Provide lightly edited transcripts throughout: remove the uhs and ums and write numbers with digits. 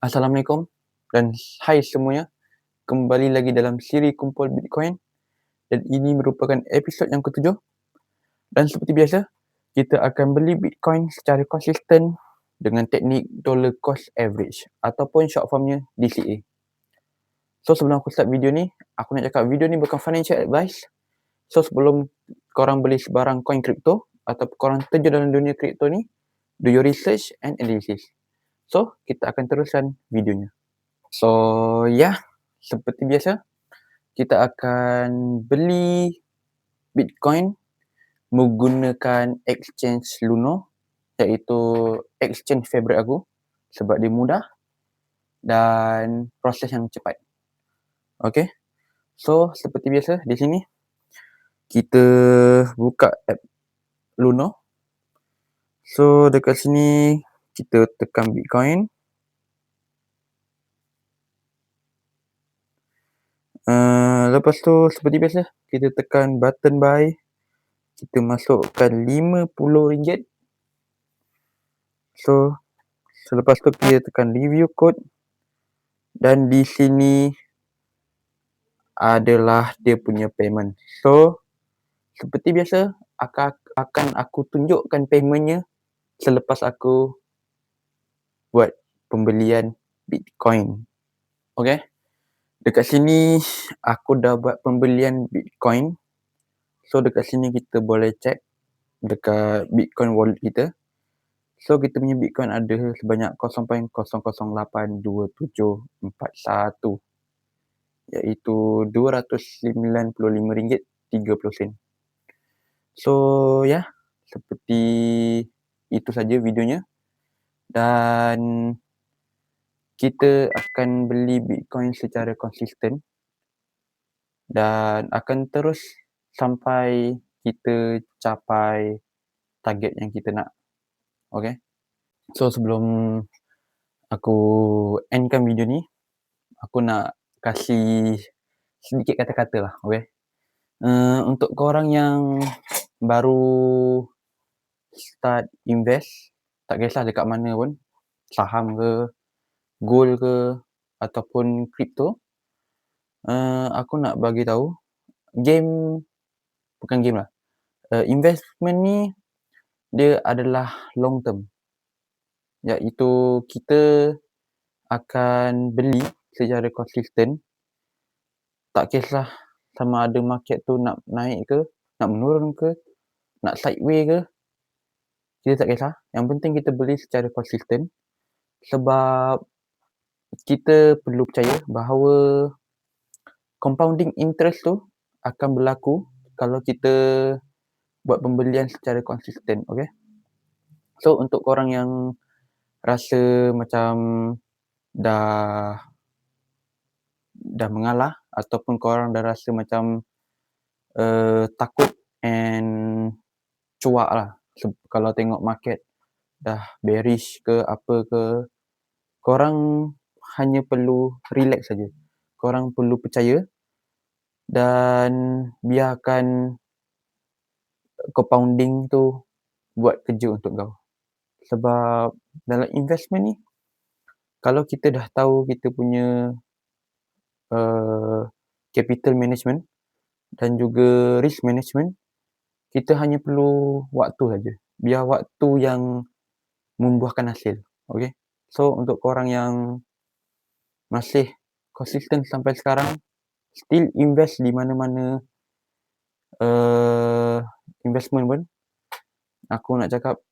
Assalamualaikum dan hai semuanya, kembali lagi dalam siri Kumpul Bitcoin dan ini merupakan episod yang ketujuh dan seperti biasa, kita akan beli Bitcoin secara konsisten dengan teknik dollar cost average ataupun short formnya DCA. So sebelum aku start video ni, aku nak cakap video ni bukan financial advice. So sebelum korang beli sebarang coin kripto ataupun korang terjun dalam dunia kripto ni, do your research and analysis. So kita akan teruskan videonya. So seperti biasa, kita akan beli Bitcoin menggunakan exchange Luno, iaitu exchange favourite aku sebab dia mudah dan proses yang cepat. Okay, so seperti biasa di sini kita buka app Luno. So dekat sini kita tekan Bitcoin. Lepas tu seperti biasa kita tekan button buy. Kita masukkan RM50. So selepas tu kita tekan review code dan di sini adalah dia punya payment. So seperti biasa akan aku tunjukkan paymentnya selepas aku buat pembelian Bitcoin. Okay, dekat sini aku dah buat pembelian Bitcoin. So dekat sini kita boleh check dekat Bitcoin wallet kita. So kita punya Bitcoin ada sebanyak 0.0082741, iaitu RM295.30. So seperti itu saja videonya dan kita akan beli Bitcoin secara konsisten dan akan terus sampai kita capai target yang kita nak. Okay, so sebelum aku endkan video ni, aku nak kasih sedikit kata-kata lah. Okay, untuk korang yang baru start invest, tak kisah dekat mana pun, saham ke, gold ke ataupun kripto, aku nak bagi tahu investment ni dia adalah long term, iaitu kita akan beli secara konsisten, tak kisah sama ada market tu nak naik ke, nak menurun ke, nak sideways ke, kita tak kisah. Yang penting kita beli secara konsisten sebab kita perlu percaya bahawa compounding interest tu akan berlaku kalau kita buat pembelian secara konsisten. Okay, so untuk korang yang rasa macam dah mengalah ataupun korang dah rasa macam takut and cuak lah kalau tengok market dah bearish ke apa ke, korang hanya perlu relax saja. Korang perlu percaya dan biarkan compounding tu buat kerja untuk kau. Sebab dalam investment ni, kalau kita dah tahu kita punya capital management dan juga risk management, kita hanya perlu waktu saja. Biar waktu yang membuahkan hasil. Okay, so untuk korang yang masih konsisten sampai sekarang, still invest di mana-mana investment pun, aku nak cakap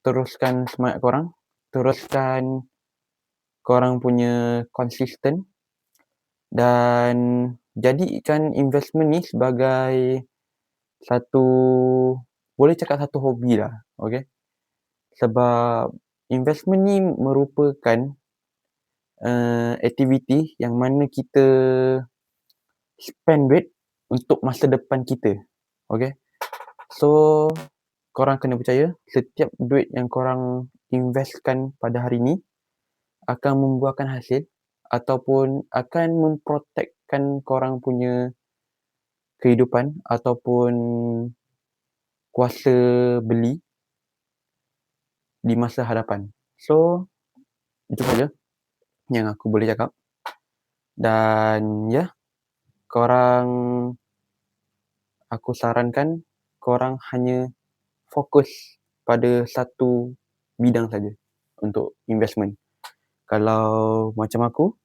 teruskan semangat korang, teruskan korang punya konsisten dan jadikan investment ni sebagai satu, boleh cakap satu hobi lah. Okay, sebab investment ni merupakan aktiviti yang mana kita spend duit untuk masa depan kita. Okay, so korang kena percaya setiap duit yang korang investkan pada hari ni akan membuahkan hasil ataupun akan memprotectkan korang punya kehidupan ataupun kuasa beli di masa hadapan. So itu saja. yang aku boleh cakap. Dan aku sarankan korang hanya fokus pada satu bidang saja untuk investment. Kalau macam aku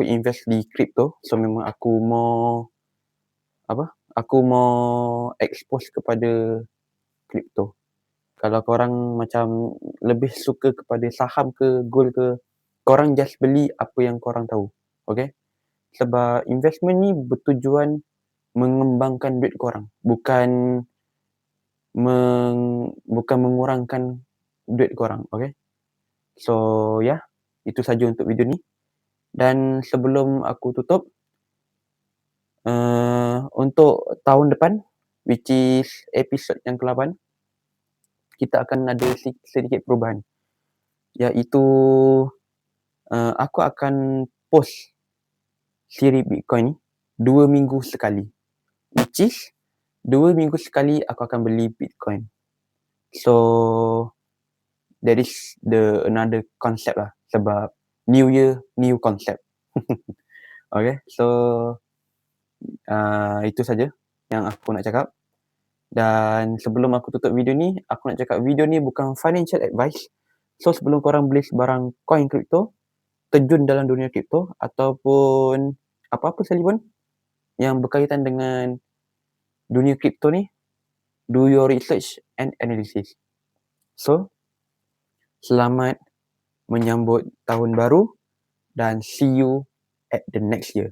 invest di crypto, so memang aku more expose kepada crypto. Kalau korang macam lebih suka kepada saham ke, gold ke, korang just beli apa yang korang tahu. Okay? Sebab investment ni bertujuan mengembangkan duit korang, bukan mengurangkan duit korang. Okay? So itu saja untuk video ni. Dan sebelum aku tutup, untuk tahun depan, which is episode yang ke-8, kita akan ada sedikit perubahan, iaitu aku akan post siri Bitcoin ni 2 minggu sekali, which is 2 minggu sekali aku akan beli Bitcoin. So that is another concept lah, sebab new year new concept. Okay, so itu saja yang aku nak cakap. Dan sebelum aku tutup video ni, aku nak cakap video ni bukan financial advice. So sebelum korang beli sebarang coin crypto, terjun dalam dunia crypto ataupun apa-apa sekalipun yang berkaitan dengan dunia crypto ni, do your research and analysis. So selamat menyambut tahun baru dan see you at the next year.